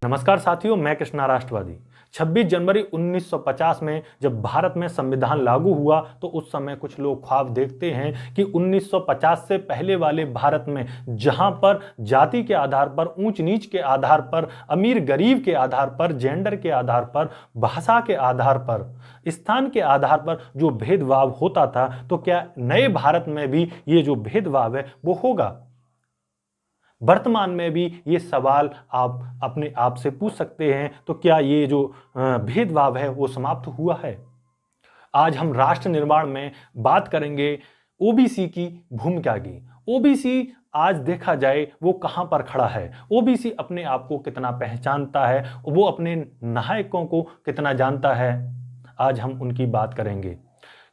नमस्कार साथियों, मैं कृष्णा राष्ट्रवादी। 26 जनवरी 1950 में जब भारत में संविधान लागू हुआ तो उस समय कुछ लोग ख्वाब देखते हैं कि 1950 से पहले वाले भारत में जहां पर जाति के आधार पर, ऊंच नीच के आधार पर, अमीर गरीब के आधार पर, जेंडर के आधार पर, भाषा के आधार पर, स्थान के आधार पर जो भेदभाव होता था, तो क्या नए भारत में भी ये जो भेदभाव है वो होगा? वर्तमान में भी ये सवाल आप अपने आप से पूछ सकते हैं। तो क्या ये जो भेदभाव है वो समाप्त हुआ है? आज हम राष्ट्र निर्माण में बात करेंगे ओबीसी की भूमिका की। ओबीसी आज देखा जाए वो कहां पर खड़ा है, ओबीसी अपने आप को कितना पहचानता है, वो अपने नायकों को कितना जानता है, आज हम उनकी बात करेंगे।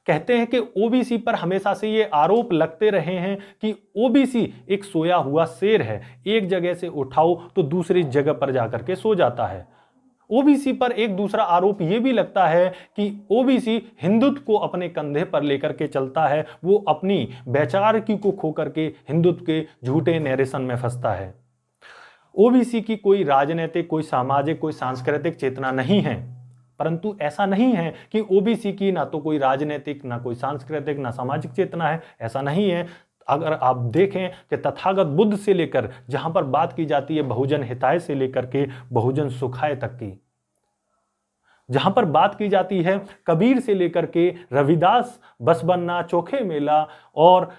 कहते हैं कि ओबीसी पर हमेशा से ये आरोप लगते रहे हैं कि ओबीसी एक सोया हुआ शेर है, एक जगह से उठाओ तो दूसरी जगह पर जाकर के सो जाता है। ओबीसी पर एक दूसरा आरोप यह भी लगता है कि ओबीसी हिंदुत्व को अपने कंधे पर लेकर के चलता है, वो अपनी वैचारिकी को खो करके हिंदुत्व के झूठे नैरेशन में फंसता है। ओबीसी की कोई राजनीतिक, कोई सामाजिक, कोई सांस्कृतिक चेतना नहीं है, परंतु ऐसा नहीं है कि ओबीसी की ना तो कोई राजनीतिक, ना कोई सांस्कृतिक, ना सामाजिक चेतना है, ऐसा नहीं है। अगर आप देखें कि तथागत बुद्ध से लेकर जहां पर बात की जाती है बहुजन हिताय से लेकर के बहुजन सुखाय तक की, जहां पर बात की जाती है कबीर से लेकर के रविदास, बसवन्ना, चोखे मेला और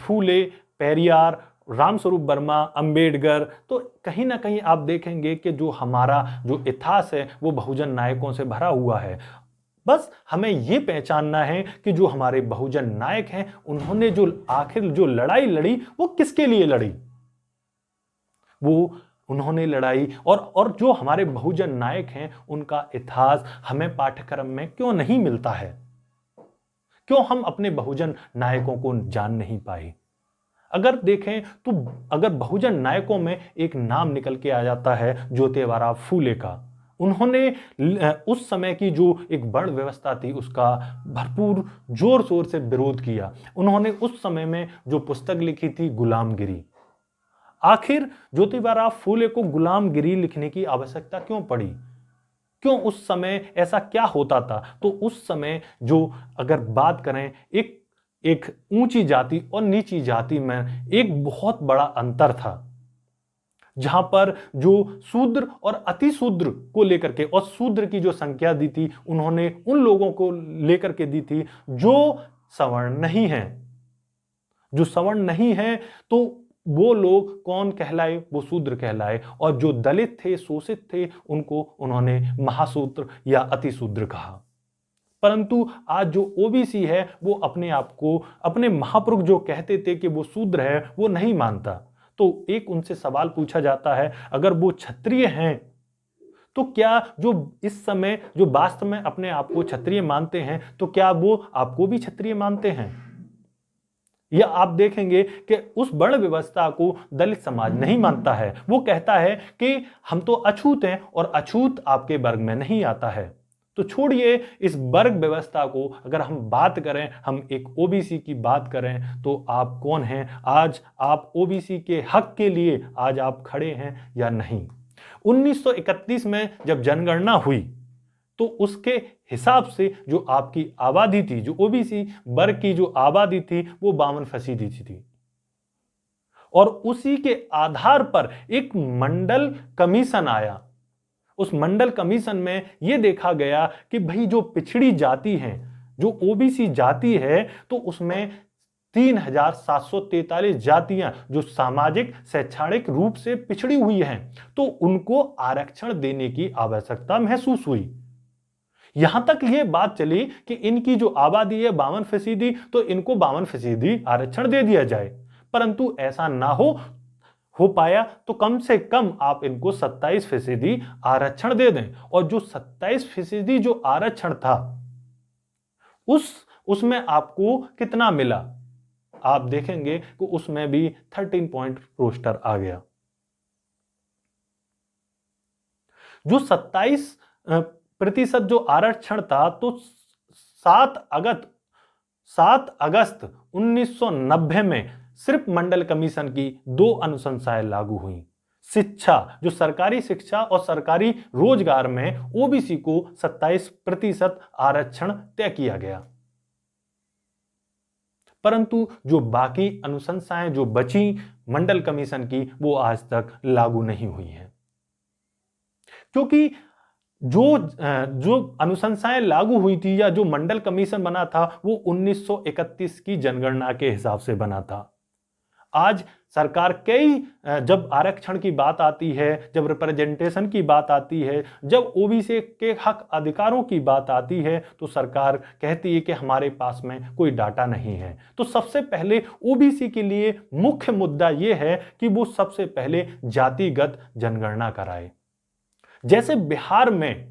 फूले, पेरियार, रामस्वरूप वर्मा, अंबेडकर, तो कहीं ना कहीं आप देखेंगे कि जो हमारा जो इतिहास है वो बहुजन नायकों से भरा हुआ है। बस हमें ये पहचानना है कि जो हमारे बहुजन नायक हैं उन्होंने जो आखिर जो लड़ाई लड़ी वो किसके लिए लड़ी, वो उन्होंने लड़ाई। और जो हमारे बहुजन नायक हैं उनका इतिहास हमें पाठ्यक्रम में क्यों नहीं मिलता है, क्यों हम अपने बहुजन नायकों को जान नहीं पाए? अगर देखें तो अगर बहुजन नायकों में एक नाम निकल के आ जाता है ज्योतिबा फूले का। उन्होंने उस समय की जो एक वर्ण व्यवस्था थी उसका भरपूर जोर शोर से विरोध किया। उन्होंने उस समय में जो पुस्तक लिखी थी गुलामगिरी। आखिर ज्योतिबा फूले को गुलामगिरी लिखने की आवश्यकता क्यों पड़ी, क्यों उस समय ऐसा क्या होता था? तो उस समय जो अगर बात करें एक ऊंची जाति और नीची जाति में एक बहुत बड़ा अंतर था, जहां पर जो शूद्र और अतिशूद्र को लेकर के, और शूद्र की जो संख्या दी थी उन्होंने उन लोगों को लेकर के दी थी जो सवर्ण नहीं है। जो सवर्ण नहीं है तो वो लोग कौन कहलाए? वो शूद्र कहलाए। और जो दलित थे, शोषित थे, उनको उन्होंने महाशूद्र या अतिशूद्र कहा। परंतु आज जो ओबीसी है वो अपने आप को, अपने महापुरुष जो कहते थे कि वो शूद्र है, वो नहीं मानता। तो एक उनसे सवाल पूछा जाता है, अगर वो क्षत्रिय हैं तो क्या जो इस समय जो वास्तव में अपने आप को क्षत्रिय मानते हैं, तो क्या वो आपको भी क्षत्रिय मानते हैं? या आप देखेंगे कि उस वर्ण व्यवस्था को दलित समाज नहीं मानता है। वो कहता है कि हम तो अछूत हैं और अछूत आपके वर्ग में नहीं आता है। तो छोड़िए इस वर्ग व्यवस्था को, अगर हम बात करें, हम एक ओबीसी की बात करें, तो आप कौन हैं? आज आप ओबीसी के हक के लिए आज आप खड़े हैं या नहीं? 1931 में जब जनगणना हुई तो उसके हिसाब से जो आपकी आबादी थी, जो ओबीसी वर्ग की जो आबादी थी वो 52% थी। और उसी के आधार पर एक मंडल कमीशन आया। उस मंडल कमीशन में यह देखा गया कि भाई जो पिछड़ी जाति है, जो ओबीसी जाति है, तो उसमें 3743 जातियां जो सामाजिक शैक्षणिक रूप से पिछड़ी हुई हैं, तो उनको आरक्षण देने की आवश्यकता महसूस हुई। यहां तक यह बात चली कि इनकी जो आबादी है 52%, तो इनको 52% आरक्षण दे दिया जाए। परंतु ऐसा ना हो पाया, तो कम से कम आप इनको 27% आरक्षण दे दें। और जो 27% जो आरक्षण था उसमें आपको कितना मिला? आप देखेंगे कि उसमें भी 13 पॉइंट रोस्टर आ गया। जो 27% जो आरक्षण था, तो 7 अगस्त 1990 में सिर्फ मंडल कमीशन की 2 अनुशंसाएं लागू हुई। शिक्षा, जो सरकारी शिक्षा और सरकारी रोजगार में ओबीसी को 27% आरक्षण तय किया गया। परंतु जो बाकी अनुशंसाएं जो बची मंडल कमीशन की, वो आज तक लागू नहीं हुई हैं, क्योंकि जो अनुशंसाएं लागू हुई थी या जो मंडल कमीशन बना था वो 1931 की जनगणना के हिसाब से बना था। आज सरकार जब आरक्षण की बात आती है, जब रिप्रेजेंटेशन की बात आती है, जब ओबीसी के हक अधिकारों की बात आती है, तो सरकार कहती है कि हमारे पास में कोई डाटा नहीं है। तो सबसे पहले ओबीसी के लिए मुख्य मुद्दा यह है कि वो सबसे पहले जातिगत जनगणना कराए। जैसे बिहार में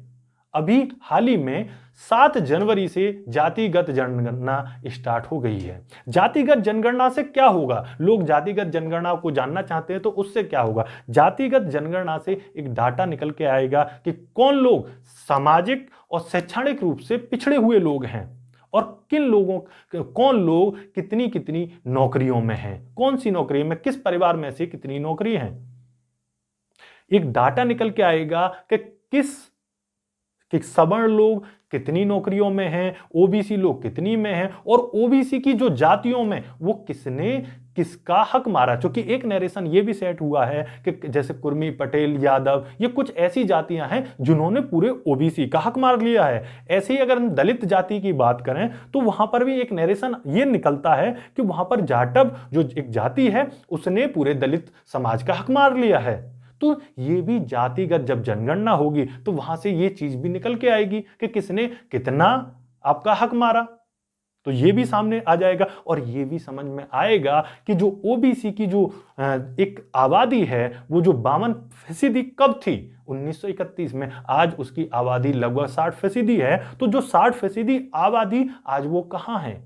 अभी हाल ही में 7 जनवरी से जातिगत जनगणना स्टार्ट हो गई है। जातिगत जनगणना से क्या होगा? लोग जातिगत जनगणना को जानना चाहते हैं, तो उससे क्या होगा? जातिगत जनगणना से एक डाटा निकल के आएगा कि कौन लोग सामाजिक और शैक्षणिक रूप से पिछड़े हुए लोग हैं और कौन लोग कितनी कितनी नौकरियों में हैं, कौन सी नौकरी में, किस परिवार में से कितनी नौकरी हैं। एक डाटा निकल के आएगा कि सवर्ण लोग कितनी नौकरियों में हैं, ओबीसी लोग कितनी में हैं, और ओबीसी की जो जातियों में वो किसने किसका हक मारा। क्योंकि एक नरेशन ये भी सेट हुआ है कि जैसे कुर्मी, पटेल, यादव, ये कुछ ऐसी जातियां हैं जिन्होंने पूरे ओबीसी का हक मार लिया है। ऐसे ही अगर हम दलित जाति की बात करें तो वहां पर भी एक नरेशन ये निकलता है कि वहां पर जाटव जो एक जाति है उसने पूरे दलित समाज का हक मार लिया है। तो ये भी जातिगत जब जनगणना होगी तो वहां से ये चीज भी निकल के आएगी कि किसने कितना आपका हक मारा, तो ये भी सामने आ जाएगा। और ये भी समझ में आएगा कि जो ओबीसी की जो एक आबादी है वो जो 52% कब थी 1931 में, आज उसकी आबादी लगभग 60% है। तो जो 60% आबादी आज वो कहां है?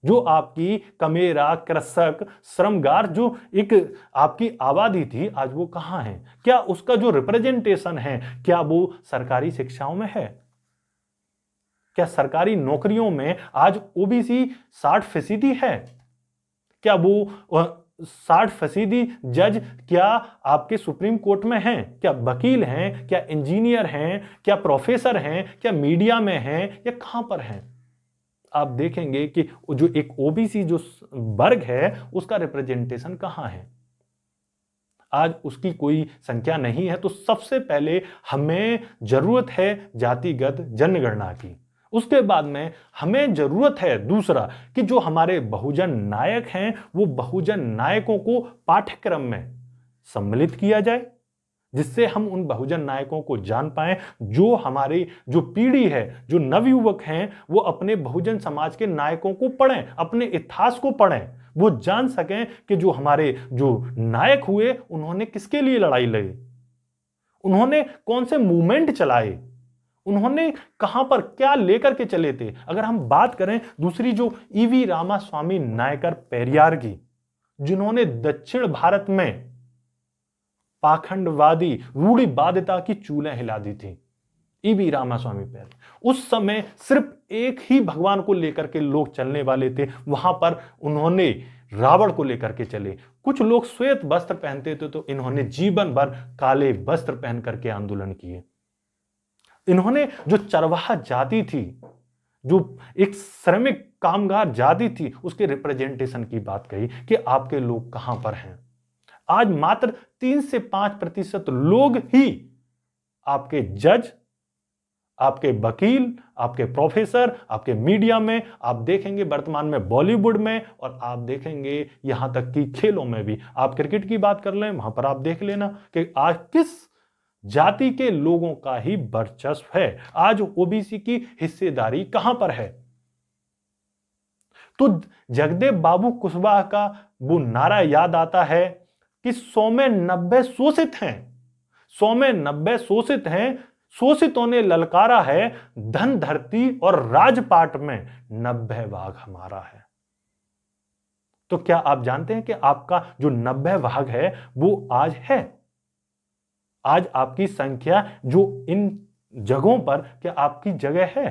जो आपकी कमेरा, कृषक, श्रमगार जो एक आपकी आबादी थी, आज वो कहां है? क्या उसका जो रिप्रेजेंटेशन है क्या वो सरकारी शिक्षाओं में है? क्या सरकारी नौकरियों में आज ओबीसी 60% है? क्या वो 60% जज क्या आपके सुप्रीम कोर्ट में हैं? क्या वकील हैं? क्या इंजीनियर हैं? क्या प्रोफेसर हैं? क्या मीडिया में हैं? या कहां पर हैं? आप देखेंगे कि जो एक ओबीसी जो वर्ग है उसका रिप्रेजेंटेशन कहां है? आज उसकी कोई संख्या नहीं है। तो सबसे पहले हमें जरूरत है जातिगत जनगणना की। उसके बाद में हमें जरूरत है दूसरा कि जो हमारे बहुजन नायक हैं वो बहुजन नायकों को पाठ्यक्रम में सम्मिलित किया जाए, जिससे हम उन बहुजन नायकों को जान पाएं। जो हमारी जो पीढ़ी है, जो नवयुवक हैं, वो अपने बहुजन समाज के नायकों को पढ़ें, अपने इतिहास को पढ़ें, वो जान सकें कि जो हमारे जो नायक हुए उन्होंने किसके लिए लड़ाई लड़ी, उन्होंने कौन से मूवमेंट चलाए, उन्होंने कहां पर क्या लेकर के चले थे। अगर हम बात करें दूसरी जो ईवी रामास्वामी नायकर पेरियार की, जिन्होंने दक्षिण भारत में पाखंडवादी रूढ़िवादिता की चूलें हिला दी थी, ईवी रामास्वामी पेरियार। उस समय सिर्फ एक ही भगवान को लेकर के लोग चलने वाले थे। वहां पर उन्होंने रावण को लेकर के चले। कुछ लोग श्वेत वस्त्र पहनते थे तो इन्होंने जीवन भर काले वस्त्र पहन करके आंदोलन किए। इन्होंने जो चरवाहा जाति थी, जो एक श्रमिक कामगार जाति थी, उसके रिप्रेजेंटेशन की बात कही कि आपके लोग कहां पर हैं। आज मात्र 3 से 5% लोग ही आपके जज, आपके वकील, आपके प्रोफेसर, आपके मीडिया में आप देखेंगे, वर्तमान में बॉलीवुड में, और आप देखेंगे यहां तक कि खेलों में भी। आप क्रिकेट की बात कर लें, वहां पर आप देख लेना कि आज किस जाति के लोगों का ही वर्चस्व है, आज ओबीसी की हिस्सेदारी कहां पर है। तो जगदेव बाबू कुशवाहा का वो नारा याद आता है कि 100 में 90 शोषित हैं, 100 में 90 शोषित हैं, शोषितों ने ललकारा है, धन धरती और राजपाट में 90 भाग हमारा है। तो क्या आप जानते हैं कि आपका जो 90 भाग है वो आज है? आज आपकी संख्या जो इन जगहों पर क्या आपकी जगह है?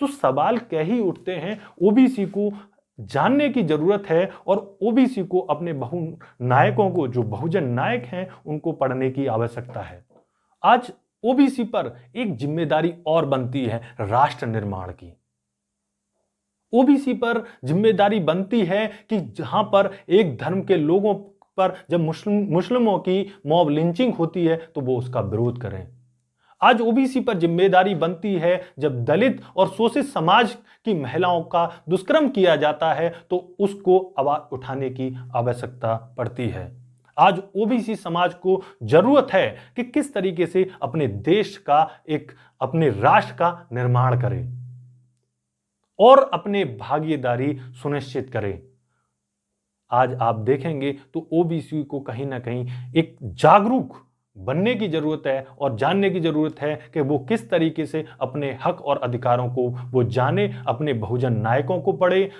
तो सवाल क्या ही उठते हैं ओबीसी को जानने की जरूरत है और ओबीसी को अपने बहु नायकों को, जो बहुजन नायक हैं, उनको पढ़ने की आवश्यकता है। आज ओबीसी पर एक जिम्मेदारी और बनती है राष्ट्र निर्माण की। ओबीसी पर जिम्मेदारी बनती है कि जहां पर एक धर्म के लोगों पर जब मुस्लिमों की मॉब लिंचिंग होती है तो वो उसका विरोध करें। आज ओबीसी पर जिम्मेदारी बनती है जब दलित और शोषित समाज की महिलाओं का दुष्कर्म किया जाता है तो उसको आवाज उठाने की आवश्यकता पड़ती है। आज ओबीसी समाज को जरूरत है कि किस तरीके से अपने देश का, अपने राष्ट्र का निर्माण करे और अपने भागीदारी सुनिश्चित करे। आज आप देखेंगे तो ओबीसी को कहीं ना कहीं एक जागरूक बनने की जरूरत है और जानने की जरूरत है कि वो किस तरीके से अपने हक और अधिकारों को वो जाने, अपने बहुजन नायकों को पढ़े